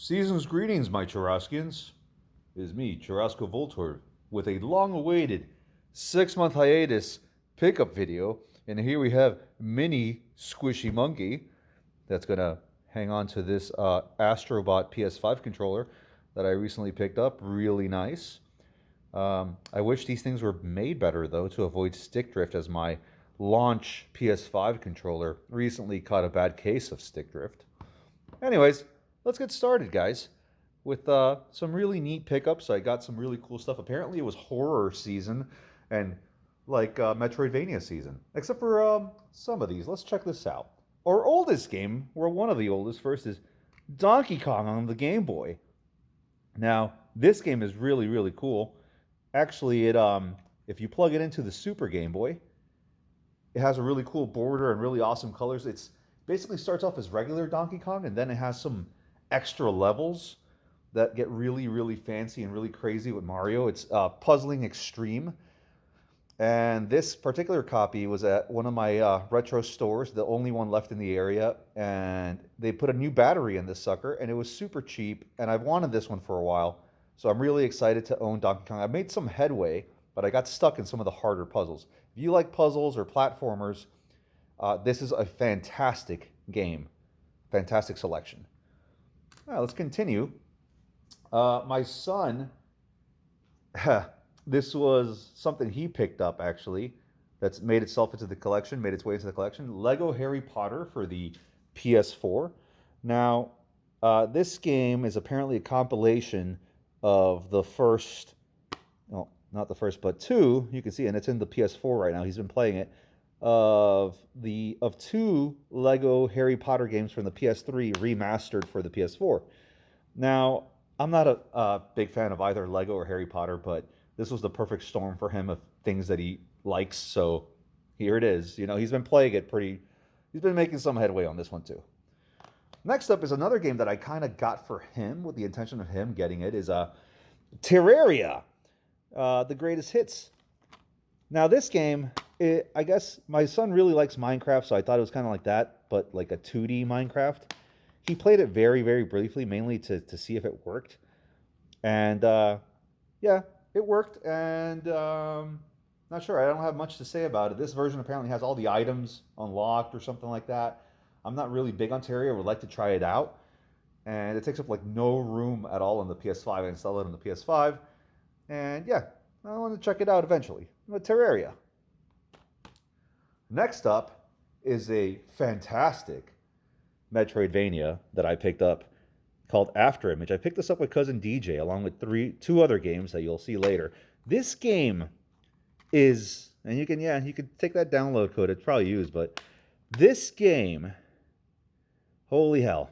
Season's greetings, my Churraskians. It is me, Churrasco Voltor, with a long-awaited 6-month hiatus pickup video. And here we have Mini Squishy Monkey that's going to hang on to this Astrobot PS5 controller that I recently picked up. Really nice. I wish these things were made better, though, to avoid stick drift, as my launch PS5 controller recently caught a bad case of stick drift. Anyways, let's get started, guys, with some really neat pickups. I got some really cool stuff. Apparently, it was horror season and like Metroidvania season, except for some of these. Let's check this out. Our oldest game, or one of the oldest first, is Donkey Kong on the Game Boy. Now, this game is really, really cool. Actually, if you plug it into the Super Game Boy, it has a really cool border and really awesome colors. It's basically starts off as regular Donkey Kong, and then it has some extra levels that get really, really fancy and really crazy with Mario. It's Puzzling Extreme. And this particular copy was at one of my retro stores, the only one left in the area. And they put a new battery in this sucker, and it was super cheap. And I've wanted this one for a while. So I'm really excited to own Donkey Kong. I made some headway, but I got stuck in some of the harder puzzles. If you like puzzles or platformers, this is a fantastic game. Fantastic selection. All right, let's continue. My son, this was something he picked up, actually, that's made itself into the collection, made its way into the collection. Lego Harry Potter for the PS4. Now, this game is apparently a compilation of the first, well, not the first, but two, you can see, and it's in the PS4 right now. He's been playing it, of two Lego Harry Potter games from the PS3 remastered for the PS4. Now, I'm not a big fan of either Lego or Harry Potter, but this was the perfect storm for him of things that he likes. So here it is. You know, he's been playing it pretty. He's been making some headway on this one too. Next up is another game that I kind of got for him with the intention of him getting it. Is Terraria, the greatest hits. Now this game, I guess my son really likes Minecraft, so I thought it was kind of like that, but like a 2D Minecraft. He played it very, very briefly, mainly to see if it worked. And yeah, it worked. And not sure. I don't have much to say about it. This version apparently has all the items unlocked or something like that. I'm not really big on Terraria. I would like to try it out. And it takes up like no room at all on the PS5. I installed it on the PS5. And yeah, I want to check it out eventually. But Terraria. Next up is a fantastic Metroidvania that I picked up called Afterimage. I picked this up with cousin DJ along with two other games that you'll see later. This game is, and you can take that download code. It's probably used, but this game, holy hell.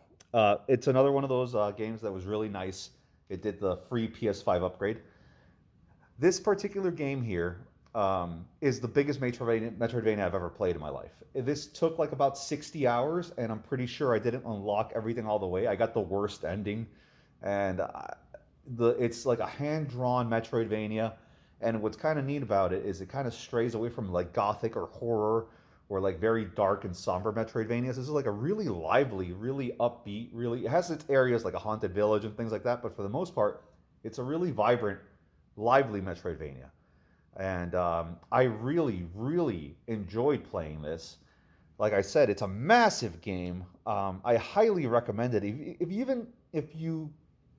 It's another one of those games that was really nice. It did the free PS5 upgrade. This particular game here is the biggest Metroidvania I've ever played in my life. This took like about 60 hours, and I'm pretty sure I didn't unlock everything all the way. I got the worst ending, and it's like a hand-drawn Metroidvania. And what's kind of neat about it is it kind of strays away from like gothic or horror or like very dark and somber Metroidvanias. This is like a really lively, really upbeat, really, it has its areas like a haunted village and things like that, but for the most part, it's a really vibrant, lively Metroidvania. And I really, really enjoyed playing this. Like I said, it's a massive game. I highly recommend it. If you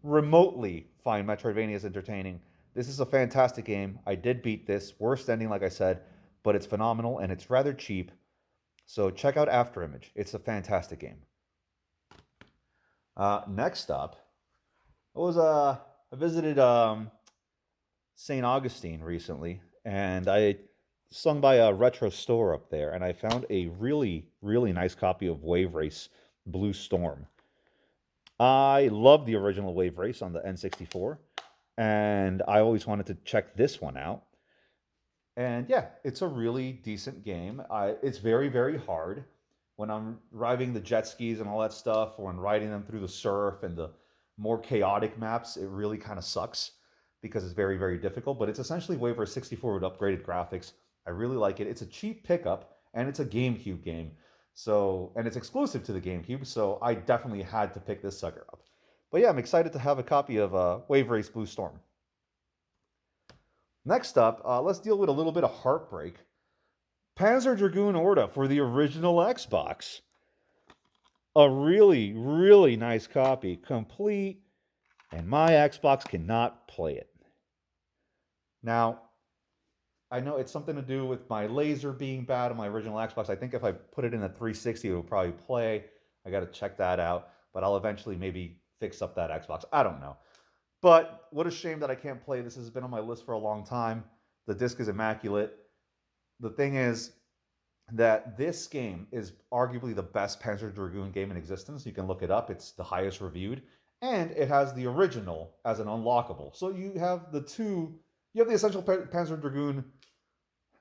remotely find Metroidvanias entertaining, this is a fantastic game. I did beat this. Worst ending, like I said, but it's phenomenal and it's rather cheap. So check out Afterimage. It's a fantastic game. Next up, I visited St. Augustine recently, and I swung by a retro store up there, and I found a really, really nice copy of Wave Race Blue Storm. I love the original Wave Race on the N64, and I always wanted to check this one out. And yeah, it's a really decent game. It's very, very hard when I'm riding the jet skis and all that stuff, or when riding them through the surf and the more chaotic maps. It really kind of sucks because it's very, very difficult. But it's essentially Wave Race 64 with upgraded graphics. I really like it. It's a cheap pickup, and it's a GameCube game. So, and it's exclusive to the GameCube, so I definitely had to pick this sucker up. But yeah, I'm excited to have a copy of Wave Race Blue Storm. Next up, let's deal with a little bit of heartbreak. Panzer Dragoon Orta for the original Xbox. A really, really nice copy, complete, and my Xbox cannot play it. Now, I know it's something to do with my laser being bad on my original Xbox. I think if I put it in a 360, it would probably play. I got to check that out, but I'll eventually maybe fix up that Xbox. I don't know. But what a shame that I can't play. This has been on my list for a long time. The disc is immaculate. The thing is that this game is arguably the best Panzer Dragoon game in existence. You can look it up. It's the highest reviewed. And it has the original as an unlockable. So you have the essential Panzer Dragoon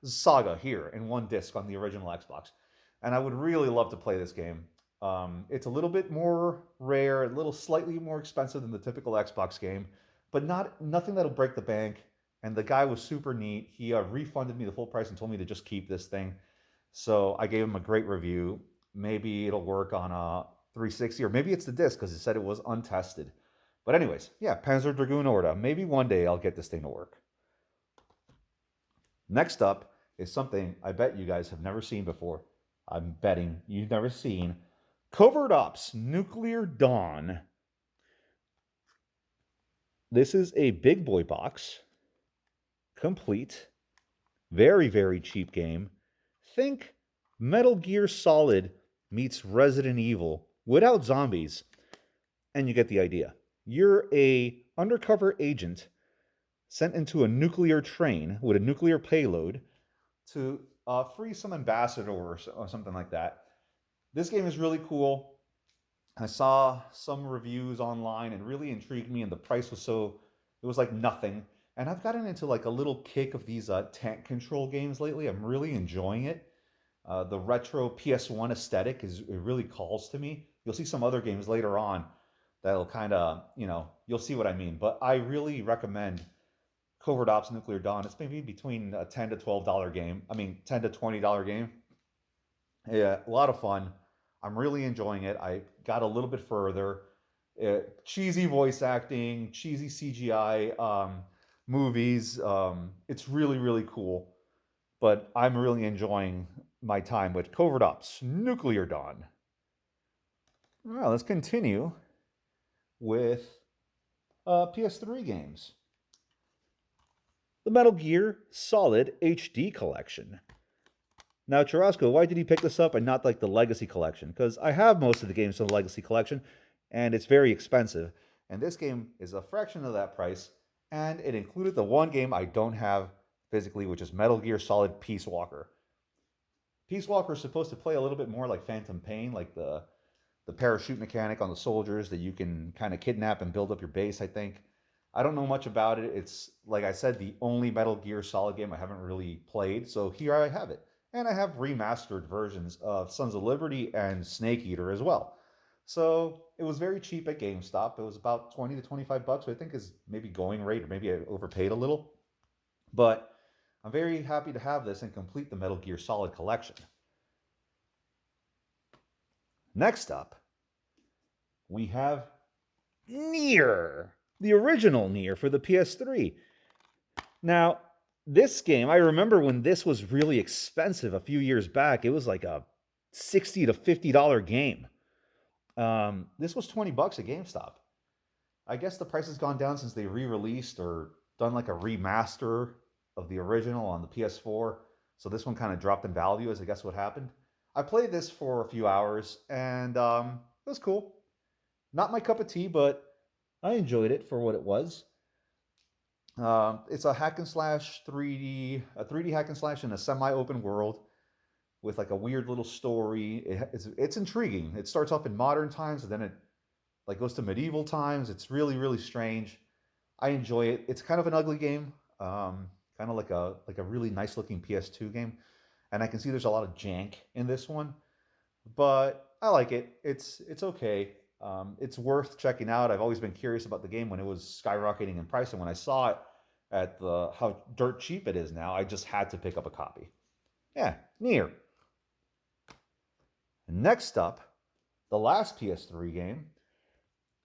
saga here in one disc on the original Xbox. And I would really love to play this game. It's a little bit more rare, a little slightly more expensive than the typical Xbox game, but nothing that'll break the bank. And the guy was super neat. He refunded me the full price and told me to just keep this thing. So I gave him a great review. Maybe it'll work on a 360, or maybe it's the disc because he said it was untested. But anyways, yeah, Panzer Dragoon Orta. Maybe one day I'll get this thing to work. Next up is something I bet you guys have never seen before. I'm betting you've never seen. Covert Ops Nuclear Dawn. This is a big boy box. Complete. Very, very cheap game. Think Metal Gear Solid meets Resident Evil without zombies. And you get the idea. You're a undercover agent sent into a nuclear train with a nuclear payload to free some ambassador or something like that. This game is really cool. I saw some reviews online and really intrigued me, and the price was it was like nothing. And I've gotten into like a little kick of these tank control games lately. I'm really enjoying it. The retro PS1 aesthetic it really calls to me. You'll see some other games later on that'll kind of, you'll see what I mean. But I really recommend Covert Ops Nuclear Dawn. It's maybe between a $10 to $12 game. I mean, $10 to $20 game. Yeah, a lot of fun. I'm really enjoying it. I got a little bit further. Cheesy voice acting, cheesy CGI movies. It's really, really cool. But I'm really enjoying my time with Covert Ops Nuclear Dawn. Well, let's continue with PS3 games. The Metal Gear Solid HD Collection. Now, Churrasco, why did he pick this up and not like the Legacy Collection? Because I have most of the games from the Legacy Collection, and it's very expensive. And this game is a fraction of that price, and it included the one game I don't have physically, which is Metal Gear Solid Peace Walker. Peace Walker is supposed to play a little bit more like Phantom Pain, like the parachute mechanic on the soldiers that you can kind of kidnap and build up your base, I think. I don't know much about it. It's, like I said, the only Metal Gear Solid game I haven't really played, so here I have it. And I have remastered versions of Sons of Liberty and Snake Eater as well. So it was very cheap at GameStop. It was about 20 to 25 bucks, which I think is maybe going rate, or maybe I overpaid a little. But I'm very happy to have this and complete the Metal Gear Solid collection. Next up, we have Nier, the original Nier for the PS3. Now, this game, I remember when this was really expensive a few years back. It was like a $60 to $50 game. This was 20 bucks at GameStop. I guess the price has gone down since they re-released or done like a remaster of the original on the PS4. So this one kind of dropped in value, as I guess what happened. I played this for a few hours, and it was cool. Not my cup of tea, but I enjoyed it for what it was. It's a hack and slash 3D hack and slash in a semi-open world with like a weird little story. It's intriguing. It starts off in modern times, and then it like goes to medieval times. It's really, really strange. I enjoy it. It's kind of an ugly game, kind of like a really nice looking PS2 game, and I can see there's a lot of jank in this one, but I like it. It's okay. It's worth checking out. I've always been curious about the game when it was skyrocketing in price, and when I saw it at how dirt cheap it is now, I just had to pick up a copy. Yeah, Nier. Next up, the last PS3 game,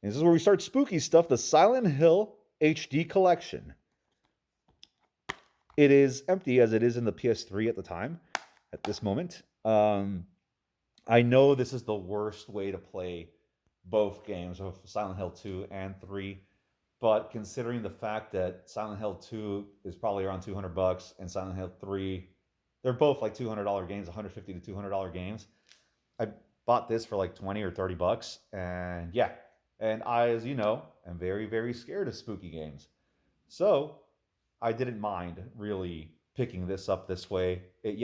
And this is where we start spooky stuff, the Silent Hill HD collection. It is empty as it is in the PS3 at the time, at this moment. I know this is the worst way to play both games of Silent Hill 2 and 3, but considering the fact that Silent Hill 2 is probably around $200 and Silent Hill 3, they're both like $200 games, $150 to $200 games. I bought this for like 20 or $30, and yeah. And I, as you know, am very, very scared of spooky games. So I didn't mind really picking this up this way. It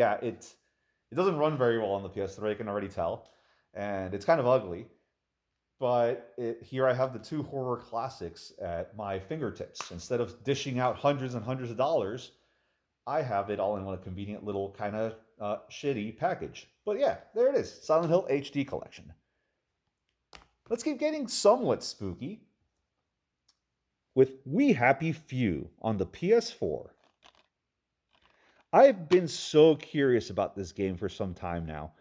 doesn't run very well on the PS3. I can already tell, and it's kind of ugly. But here I have the two horror classics at my fingertips. Instead of dishing out hundreds and hundreds of dollars, I have it all in one convenient little kind of shitty package. But yeah, there it is, Silent Hill HD collection. Let's keep getting somewhat spooky with We Happy Few on the PS4. I've been so curious about this game for some time now,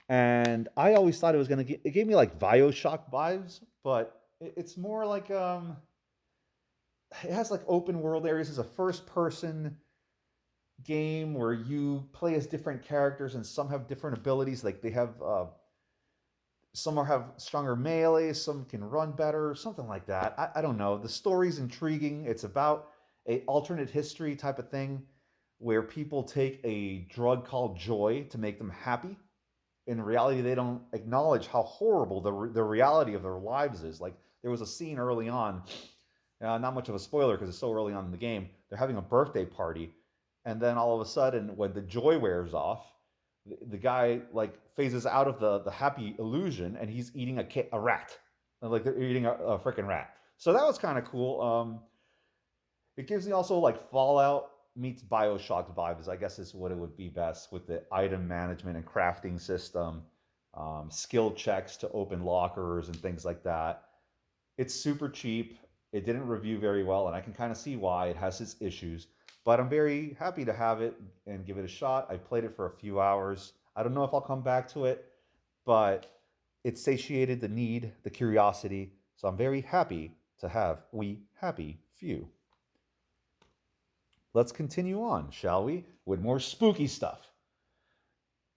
and I always thought it was it gave me like BioShock vibes, but it's more like it has like open world areas. It's a first person game where you play as different characters, and some have different abilities. Like they have some have stronger melee, some can run better, something like that. I don't know. The story's intriguing. It's about a alternate history type of thing where people take a drug called joy to make them happy. In reality, they don't acknowledge how horrible the reality of their lives is. Like there was a scene early on, not much of a spoiler because it's so early on in the game. They're having a birthday party, and then all of a sudden, when the joy wears off, the guy like phases out of the happy illusion, and he's eating a rat, like they're eating a freaking rat. So that was kind of cool. It gives me also like Fallout meets BioShock vibes, I guess is what it would be best, with the item management and crafting system, skill checks to open lockers and things like that. It's super cheap. It didn't review very well, and I can kind of see why. It has its issues, but I'm very happy to have it and give it a shot. I played it for a few hours. I don't know if I'll come back to it, but it satiated the need, the curiosity. So I'm very happy to have We Happy Few. Let's continue on, shall we, with more spooky stuff.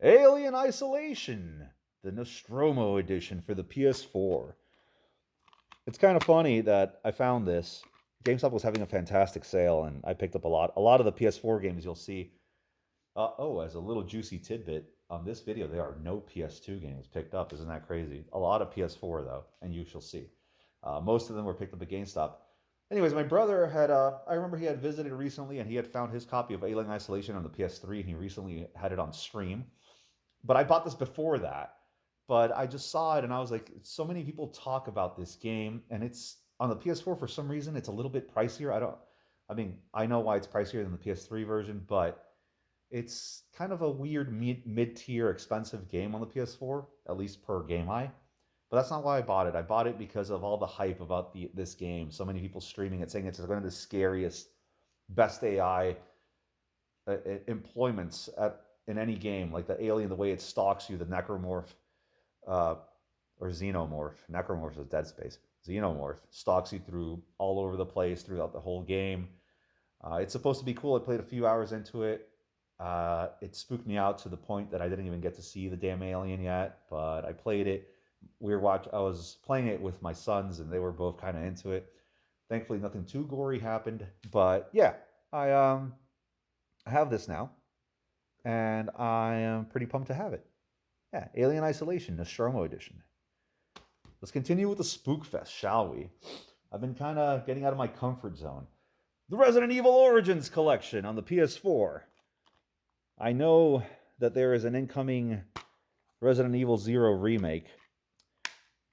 Alien Isolation, the Nostromo edition for the PS4. It's kind of funny that I found this. GameStop was having a fantastic sale, and I picked up a lot. A lot of the PS4 games you'll see. As a little juicy tidbit, on this video, there are no PS2 games picked up. Isn't that crazy? A lot of PS4, though, and you shall see. Most of them were picked up at GameStop. Anyways, my brother had, I remember he had visited recently, and he had found his copy of Alien Isolation on the PS3, and he recently had it on stream. But I bought this before that. But I just saw it, and I was like, so many people talk about this game, and it's on the PS4 for some reason. It's a little bit pricier. I know why it's pricier than the PS3 version, but it's kind of a weird mid-tier expensive game on the PS4, at least per GameEye. But that's not why I bought it. I bought it because of all the hype about this game. So many people streaming it, saying it's one of the scariest, best AI employments in any game. Like the alien, the way it stalks you, the necromorph, or xenomorph. Necromorph is Dead Space. Xenomorph stalks you through all over the place throughout the whole game. It's supposed to be cool. I played a few hours into it. It spooked me out to the point that I didn't even get to see the damn alien yet. But I played it. I was playing it with my sons, and they were both kind of into it. Thankfully, nothing too gory happened. But yeah, I have this now, and I am pretty pumped to have it. Yeah, Alien Isolation, Nostromo Edition. Let's continue with the Spook Fest, shall we? I've been kind of getting out of my comfort zone. The Resident Evil Origins Collection on the PS4. I know that there is an incoming Resident Evil 0 remake,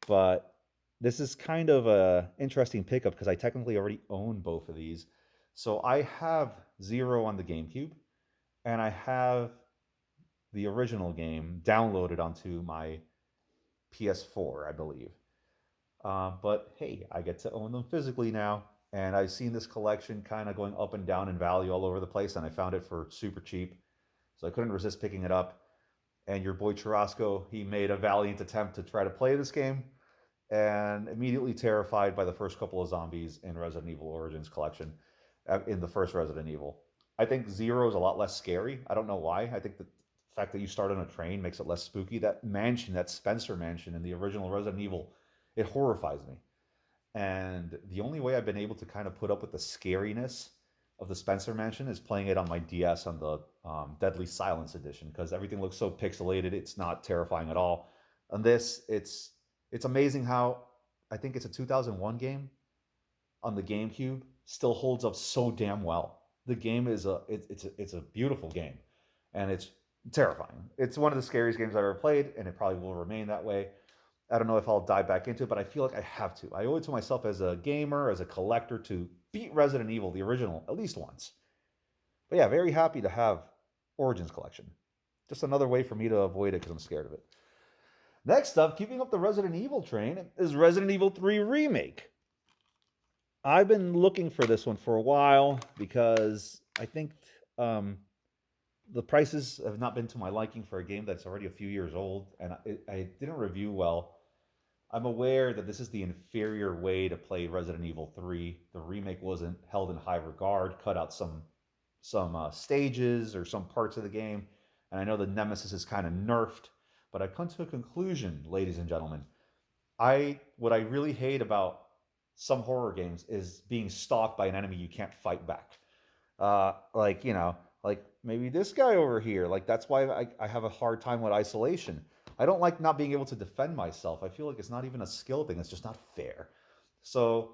but this is kind of a interesting pickup because I technically already own both of these. So I have 0 on the GameCube, and I have the original game downloaded onto my PS4, I believe. But hey, I get to own them physically now, and I've seen this collection kind of going up and down in value all over the place, and I found it for super cheap, so I couldn't resist picking it up. And your boy Churrasco, he made a valiant attempt to try to play this game, and immediately terrified by the first couple of zombies in Resident Evil Origins collection, in the first Resident Evil. I think Zero is a lot less scary. I don't know why. I think the fact that you start on a train makes it less spooky. That mansion, that Spencer mansion in the original Resident Evil, it horrifies me. And the only way I've been able to kind of put up with the scariness of the Spencer Mansion is playing it on my DS on the Deadly Silence edition, because everything looks so pixelated. It's not terrifying at all. On this, it's amazing how I think it's a 2001 game on the GameCube still holds up so damn well. The game is it's a beautiful game, and it's terrifying. It's one of the scariest games I've ever played, and it probably will remain that way. I don't know if I'll dive back into it, but I feel like I have to. I owe it to myself as a gamer, as a collector, to beat Resident Evil, the original, at least once. But yeah, very happy to have Origins Collection. Just another way for me to avoid it because I'm scared of it. Next up, keeping up the Resident Evil train, is Resident Evil 3 Remake. I've been looking for this one for a while because I think the prices have not been to my liking for a game that's already a few years old, and I didn't review well. I'm aware that this is the inferior way to play Resident Evil 3. The remake wasn't held in high regard, cut out some stages or some parts of the game, and I know the Nemesis is kind of nerfed. But I've come to a conclusion, ladies and gentlemen. What I really hate about some horror games is being stalked by an enemy you can't fight back. Like, like maybe this guy over here. Like, that's why I have a hard time with isolation. I don't like not being able to defend myself. I feel like it's not even a skill thing. It's just not fair. So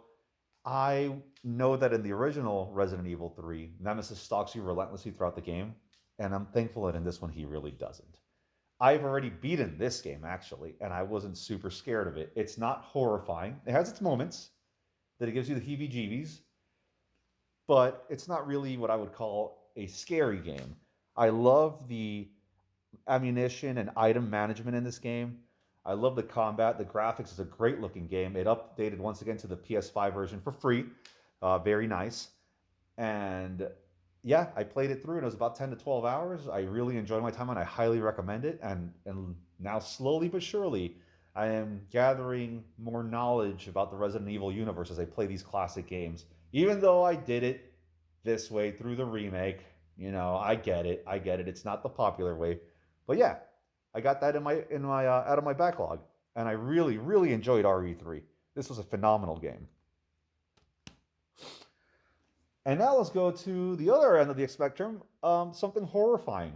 I know that in the original Resident Evil 3, Nemesis stalks you relentlessly throughout the game, and I'm thankful that in this one he really doesn't. I've already beaten this game, actually, and I wasn't super scared of it. It's not horrifying. It has its moments that it gives you the heebie-jeebies, but it's not really what I would call a scary game. I love the ammunition and item management in this game. I love the combat. The graphics is a great looking game. It updated once again to the PS5 version for free. Very nice. And yeah, I played it through and it was about 10 to 12 hours. I really enjoyed my time and I highly recommend it. And now, slowly but surely, I am gathering more knowledge about the Resident Evil universe as I play these classic games. Even though I did it this way through the remake, I get it. I get it. It's not the popular way. But yeah, I got that in my out of my backlog, and I really really enjoyed RE3. This was a phenomenal game. And now let's go to the other end of the spectrum, something horrifying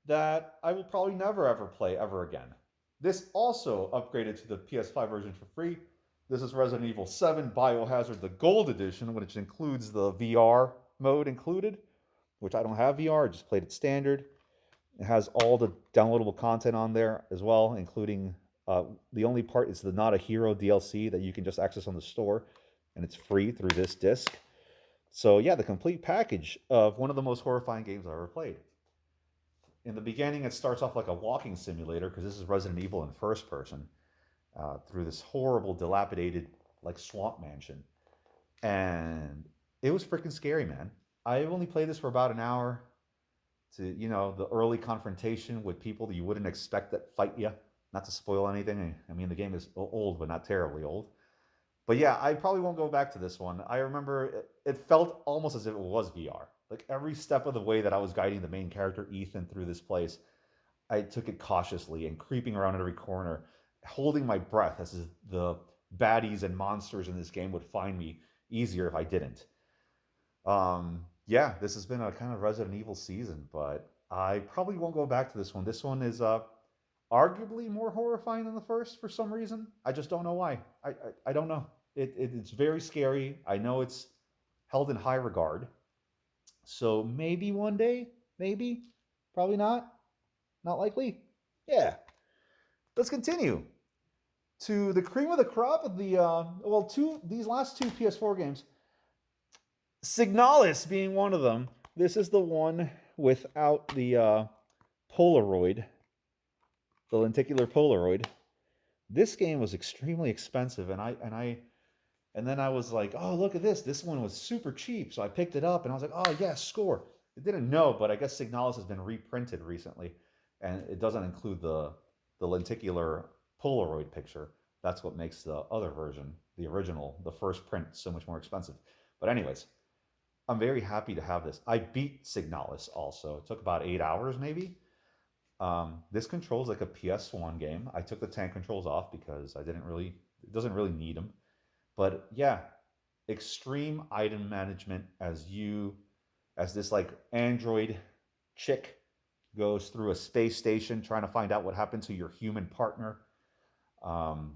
that I will probably never ever play ever again. This also upgraded to the PS5 version for free. This is Resident Evil 7 Biohazard, the Gold Edition, which includes the VR mode included, which I don't have VR, I just played it standard. It has all the downloadable content on there as well, including the only part is the Not a Hero DLC that you can just access on the store, and it's free through this disc. So yeah, the complete package of one of the most horrifying games I've ever played. In the beginning, it starts off like a walking simulator because this is Resident Evil in first person, through this horrible, dilapidated, like swamp mansion, and it was freaking scary, man. I only played this for about an hour. To the early confrontation with people that you wouldn't expect that fight you. Not to spoil anything. I mean, the game is old, but not terribly old. But yeah, I probably won't go back to this one. I remember it felt almost as if it was VR. Like every step of the way that I was guiding the main character, Ethan, through this place, I took it cautiously and creeping around every corner, holding my breath as the baddies and monsters in this game would find me easier if I didn't. Yeah, this has been a kind of Resident Evil season, but I probably won't go back to this one. This one is arguably more horrifying than the first for some reason. I just don't know why. I don't know. It's very scary. I know it's held in high regard. So maybe one day, maybe, probably not. Not likely. Yeah. Let's continue to the cream of the crop of the these last two PS4 games. Signalis being one of them. This is the one without the Polaroid, the lenticular Polaroid. This game was extremely expensive, and then I was like, oh, look at this. This one was super cheap, so I picked it up, and I was like, oh yeah, score. I didn't know, but I guess Signalis has been reprinted recently, and it doesn't include the lenticular Polaroid picture. That's what makes the other version, the original, the first print, so much more expensive. But anyways, I'm very happy to have this. I beat Signalis also. It took about 8 hours maybe. This controls like a PS1 game. I took the tank controls off because I didn't really, it doesn't really need them. But yeah, extreme item management as this like android chick goes through a space station trying to find out what happened to your human partner. Um,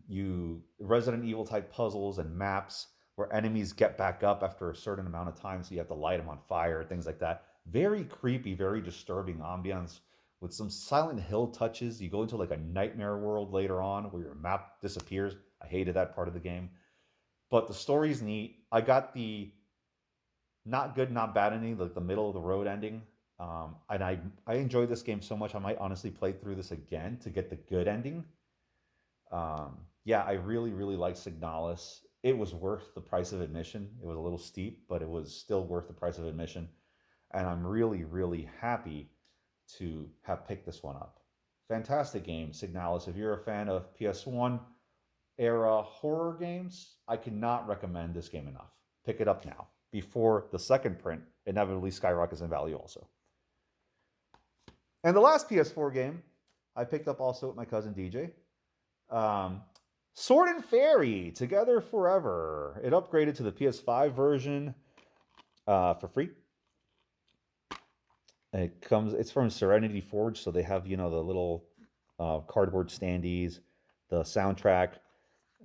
you Resident Evil type puzzles and maps where enemies get back up after a certain amount of time, so you have to light them on fire, things like that. Very creepy, very disturbing ambiance with some Silent Hill touches. You go into like a nightmare world later on where your map disappears. I hated that part of the game, but the story's neat. I got the not good, not bad ending, like the middle of the road ending. And I enjoyed this game so much, I might honestly play through this again to get the good ending. Yeah, I really, really like Signalis. It was worth the price of admission. It was a little steep, but it was still worth the price of admission. And I'm really, really happy to have picked this one up. Fantastic game, Signalis. If you're a fan of PS1 era horror games, I cannot recommend this game enough. Pick it up now before the second print inevitably skyrockets in value also. And the last PS4 game I picked up also with my cousin DJ. Um, Sword and Fairy Together Forever. It upgraded to the PS5 version for free. It's from Serenity Forge, so they have the little cardboard standees, the soundtrack,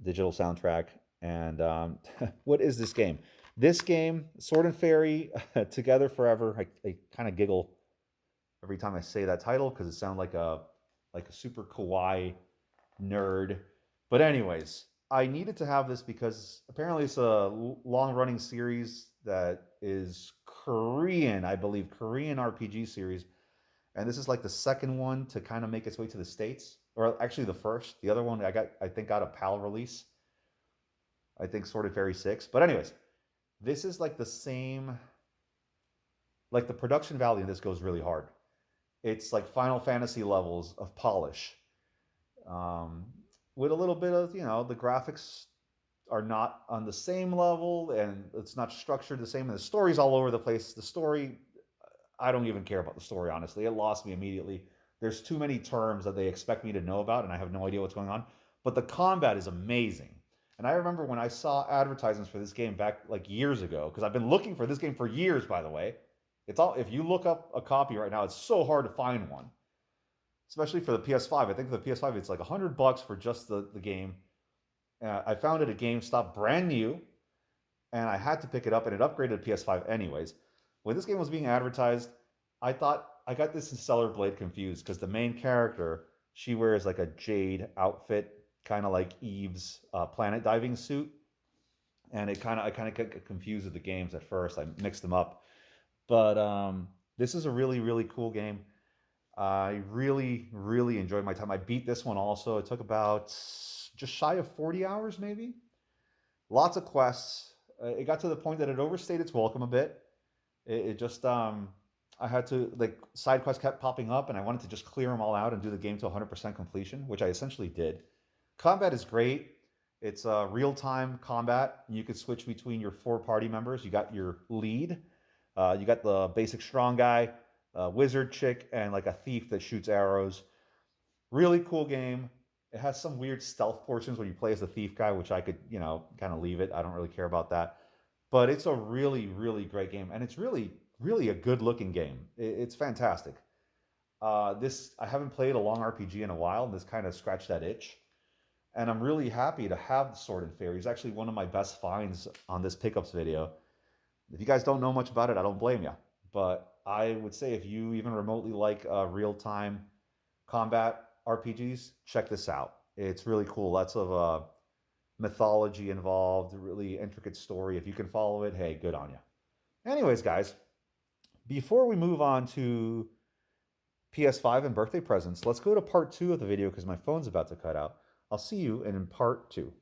digital soundtrack, and what is this game? This game, Sword and Fairy Together Forever. I kind of giggle every time I say that title because it sounds like a super kawaii nerd. But anyways, I needed to have this because apparently it's a long running series that is Korean, I believe, Korean RPG series. And this is like the second one to kind of make its way to the States, or actually the first. The other one I think got a PAL release. I think Sword of Fairy 6. But anyways, this is like the same, like the production value in this goes really hard. It's like Final Fantasy levels of polish. Um, with a little bit of, the graphics are not on the same level and it's not structured the same. And the story's all over the place. The story, I don't even care about the story, honestly. It lost me immediately. There's too many terms that they expect me to know about, and I have no idea what's going on. But the combat is amazing. And I remember when I saw advertisements for this game back like years ago, because I've been looking for this game for years, by the way. It's all if you look up a copy right now, it's so hard to find one, especially for the PS5. I think for the PS5, it's like $100 for just the game. I found it at GameStop, brand new, and I had to pick it up, and it upgraded to PS5 anyways. When this game was being advertised, I thought I got this in Stellar Blade confused because the main character, she wears like a jade outfit, kind of like Eve's planet diving suit, and I kind of got confused with the games at first. I mixed them up, but this is a really, really cool game. I really, really enjoyed my time. I beat this one also. It took about just shy of 40 hours, maybe. Lots of quests. It got to the point that it overstayed its welcome a bit. It just, I had to, like, side quests kept popping up, and I wanted to just clear them all out and do the game to 100% completion, which I essentially did. Combat is great. It's real time combat. You could switch between your four party members. You got your lead, you got the basic strong guy, wizard chick, and like a thief that shoots arrows. Really cool game. It has some weird stealth portions when you play as the thief guy, which I could, kind of leave it. I don't really care about that. But it's a really, really great game, and it's really, really a good-looking game. It's fantastic. This I haven't played a long RPG in a while, and this kind of scratched that itch. And I'm really happy to have the Sword and Fairy. It's actually one of my best finds on this pickups video. If you guys don't know much about it, I don't blame you. But I would say if you even remotely like real-time combat RPGs, check this out. It's really cool. Lots of mythology involved, really intricate story. If you can follow it, hey, good on you. Anyways, guys, before we move on to PS5 and birthday presents, let's go to part 2 of the video because my phone's about to cut out. I'll see you in part 2.